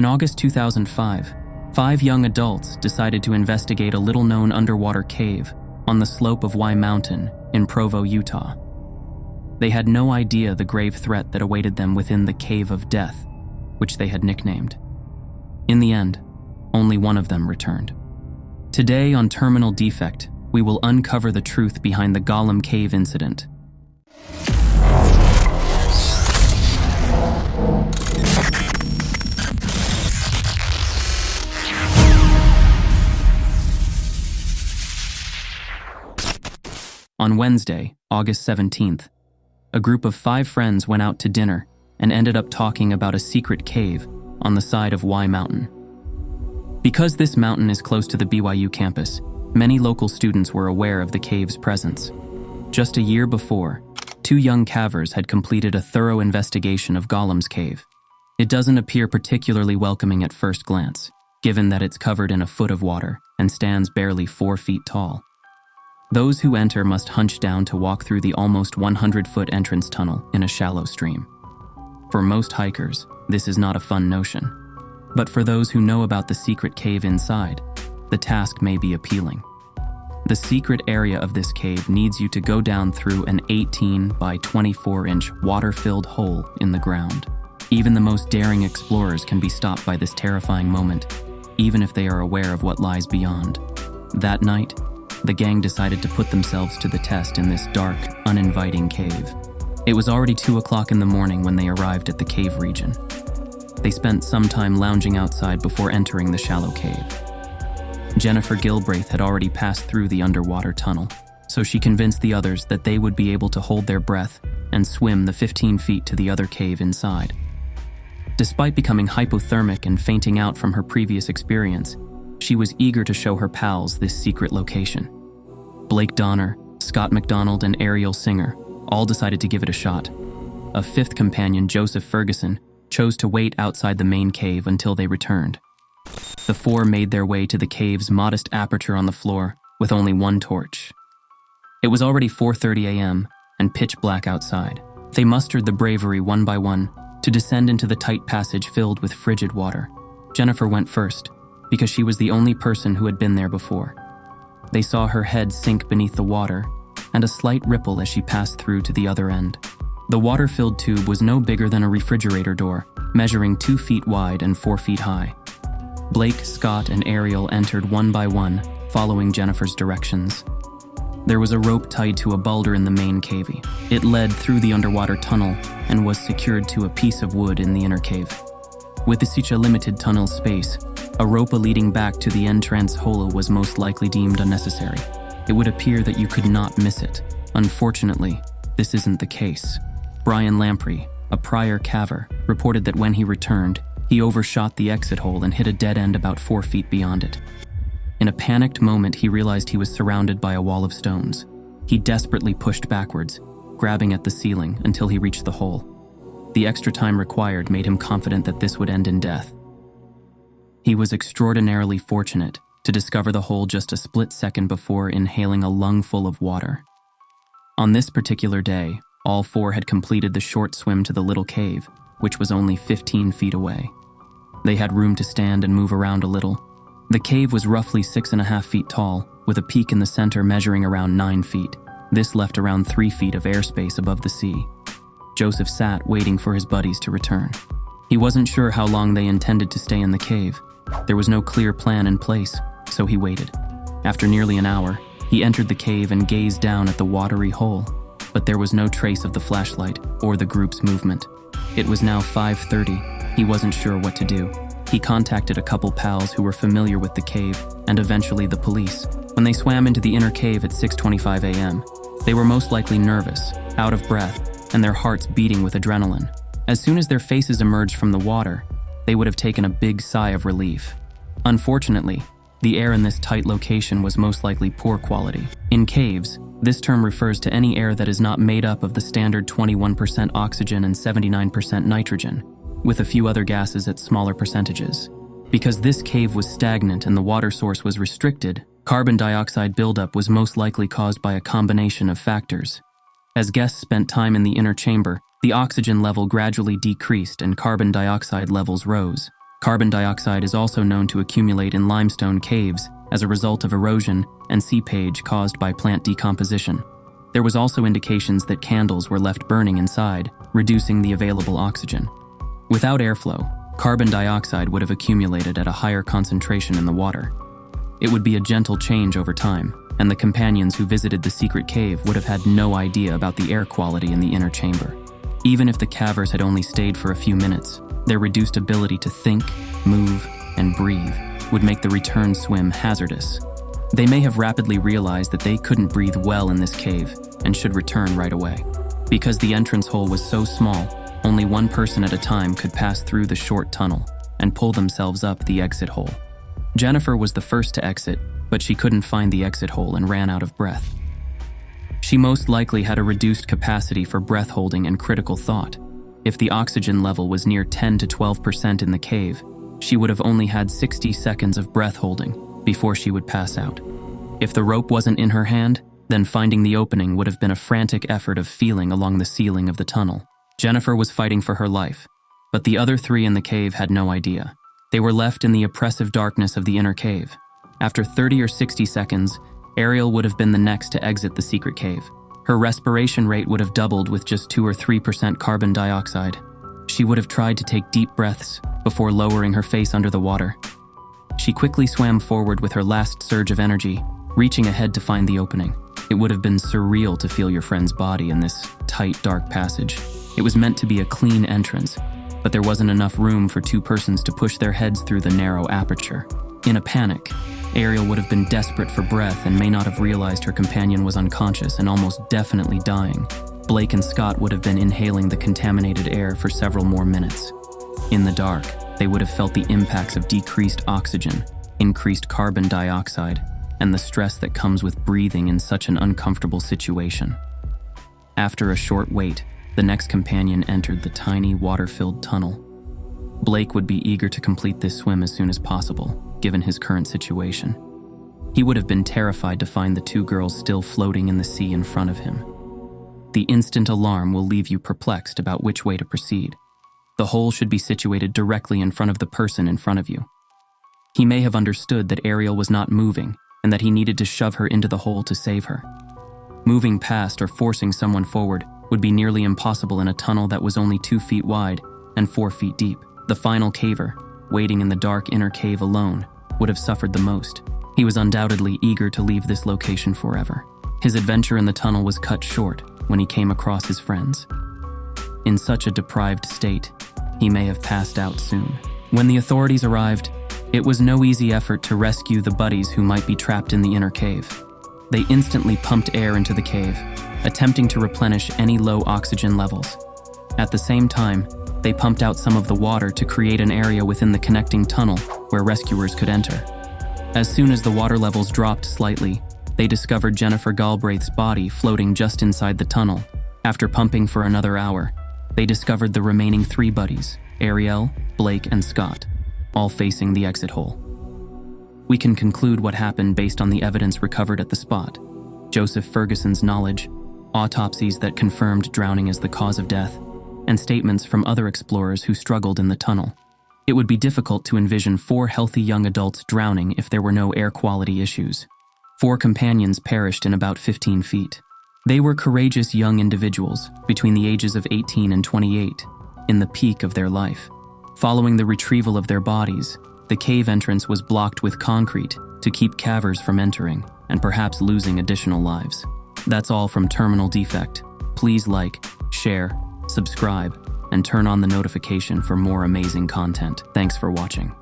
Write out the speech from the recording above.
August 2005, 5 young adults decided to investigate a little-known underwater cave on the slope of Y Mountain in Provo, Utah. They had no idea the grave threat that awaited them within the Cave of Death, which they had nicknamed. In the end, only one of them returned. Today on Terminal Defect, we will uncover the truth behind the Gollum Cave incident. On Wednesday, August 17th, a group of 5 friends went out to dinner and ended up talking about a secret cave on the side of Y Mountain. Because this mountain is close to the BYU campus, many local students were aware of the cave's presence. Just a year before, 2 young cavers had completed a thorough investigation of Gollum's Cave. It doesn't appear particularly welcoming at first glance, given that it's covered in a foot of water and stands barely 4 feet tall. Those who enter must hunch down to walk through the almost 100-foot entrance tunnel in a shallow stream. For most hikers, this is not a fun notion. But for those who know about the secret cave inside, the task may be appealing. The secret area of this cave needs you to go down through an 18 by 24-inch water-filled hole in the ground. Even the most daring explorers can be stopped by this terrifying moment, even if they are aware of what lies beyond. That night, the gang decided to put themselves to the test in this dark, uninviting cave. It was already 2 o'clock in the morning when they arrived at the cave region. They spent some time lounging outside before entering the shallow cave. Jennifer Gilbraith had already passed through the underwater tunnel, so she convinced the others that they would be able to hold their breath and swim the 15 feet to the other cave inside. Despite becoming hypothermic and fainting out from her previous experience, she was eager to show her pals this secret location. Blake Donner, Scott McDonald, and Ariel Singer all decided to give it a shot. A 5th companion, Joseph Ferguson, chose to wait outside the main cave until they returned. The 4 made their way to the cave's modest aperture on the floor with only 1 torch. It was already 4:30 a.m. and pitch black outside. They mustered the bravery one by one to descend into the tight passage filled with frigid water. Jennifer went first, because she was the only person who had been there before. They saw her head sink beneath the water and a slight ripple as she passed through to the other end. The water-filled tube was no bigger than a refrigerator door, measuring 2 feet wide and 4 feet high. Blake, Scott, and Ariel entered one by one, following Jennifer's directions. There was a rope tied to a boulder in the main cave. It led through the underwater tunnel and was secured to a piece of wood in the inner cave. With such a limited tunnel space, a rope leading back to the entrance hole was most likely deemed unnecessary. It would appear that you could not miss it. Unfortunately, this isn't the case. Brian Lamprey, a prior caver, reported that when he returned, he overshot the exit hole and hit a dead end about 4 feet beyond it. In a panicked moment, he realized he was surrounded by a wall of stones. He desperately pushed backwards, grabbing at the ceiling until he reached the hole. The extra time required made him confident that this would end in death. He was extraordinarily fortunate to discover the hole just a split second before inhaling a lungful of water. On this particular day, all 4 had completed the short swim to the little cave, which was only 15 feet away. They had room to stand and move around a little. The cave was roughly 6.5 feet tall, with a peak in the center measuring around 9 feet. This left around 3 feet of airspace above the sea. Joseph sat waiting for his buddies to return. He wasn't sure how long they intended to stay in the cave. There was no clear plan in place, so he waited. After nearly an hour, he entered the cave and gazed down at the watery hole, but there was no trace of the flashlight or the group's movement. It was now 5:30. He wasn't sure what to do. He contacted a couple pals who were familiar with the cave and eventually the police. When they swam into the inner cave at 6:25 a.m., they were most likely nervous, out of breath, and their hearts beating with adrenaline. As soon as their faces emerged from the water, they would have taken a big sigh of relief. Unfortunately, the air in this tight location was most likely poor quality. In caves, this term refers to any air that is not made up of the standard 21% oxygen and 79% nitrogen, with a few other gases at smaller percentages. Because this cave was stagnant and the water source was restricted, carbon dioxide buildup was most likely caused by a combination of factors. As guests spent time in the inner chamber, the oxygen level gradually decreased and carbon dioxide levels rose. Carbon dioxide is also known to accumulate in limestone caves as a result of erosion and seepage caused by plant decomposition. There was also indications that candles were left burning inside, reducing the available oxygen. Without airflow, carbon dioxide would have accumulated at a higher concentration in the water. It would be a gentle change over time, and the companions who visited the secret cave would have had no idea about the air quality in the inner chamber. Even if the cavers had only stayed for a few minutes, their reduced ability to think, move, and breathe would make the return swim hazardous. They may have rapidly realized that they couldn't breathe well in this cave and should return right away. Because the entrance hole was so small, only one person at a time could pass through the short tunnel and pull themselves up the exit hole. Jennifer was the first to exit, but she couldn't find the exit hole and ran out of breath. She most likely had a reduced capacity for breath holding and critical thought. If the oxygen level was near 10 to 12% in the cave, she would have only had 60 seconds of breath holding before she would pass out. If the rope wasn't in her hand, then finding the opening would have been a frantic effort of feeling along the ceiling of the tunnel. Jennifer was fighting for her life, but the other three in the cave had no idea. They were left in the oppressive darkness of the inner cave. After 30 or 60 seconds, Ariel would have been the next to exit the secret cave. Her respiration rate would have doubled with just 2 or 3% carbon dioxide. She would have tried to take deep breaths before lowering her face under the water. She quickly swam forward with her last surge of energy, reaching ahead to find the opening. It would have been surreal to feel your friend's body in this tight, dark passage. It was meant to be a clean entrance, but there wasn't enough room for two persons to push their heads through the narrow aperture. In a panic, Ariel would have been desperate for breath and may not have realized her companion was unconscious and almost definitely dying. Blake and Scott would have been inhaling the contaminated air for several more minutes. In the dark, they would have felt the impacts of decreased oxygen, increased carbon dioxide, and the stress that comes with breathing in such an uncomfortable situation. After a short wait, the next companion entered the tiny, water-filled tunnel. Blake would be eager to complete this swim as soon as possible, given his current situation. He would have been terrified to find the two girls still floating in the sea in front of him. The instant alarm will leave you perplexed about which way to proceed. The hole should be situated directly in front of the person in front of you. He may have understood that Ariel was not moving and that he needed to shove her into the hole to save her. Moving past or forcing someone forward would be nearly impossible in a tunnel that was only 2 feet wide and 4 feet deep. The final caver, waiting in the dark inner cave alone, would have suffered the most. He was undoubtedly eager to leave this location forever. His adventure in the tunnel was cut short when he came across his friends. In such a deprived state, he may have passed out soon. When the authorities arrived, it was no easy effort to rescue the buddies who might be trapped in the inner cave. They instantly pumped air into the cave, attempting to replenish any low oxygen levels. At the same time, they pumped out some of the water to create an area within the connecting tunnel where rescuers could enter. As soon as the water levels dropped slightly, they discovered Jennifer Galbraith's body floating just inside the tunnel. After pumping for another hour, they discovered the remaining 3 buddies, Ariel, Blake, and Scott, all facing the exit hole. We can conclude what happened based on the evidence recovered at the spot: Joseph Ferguson's knowledge, autopsies that confirmed drowning as the cause of death, and statements from other explorers who struggled in the tunnel. It would be difficult to envision 4 healthy young adults drowning if there were no air quality issues. 4 companions perished in about 15 feet. They were courageous young individuals between the ages of 18 and 28, in the peak of their life. Following the retrieval of their bodies, the cave entrance was blocked with concrete to keep cavers from entering and perhaps losing additional lives. That's all from Terminal Defect. Please like, share, subscribe, and turn on the notification for more amazing content. Thanks for watching.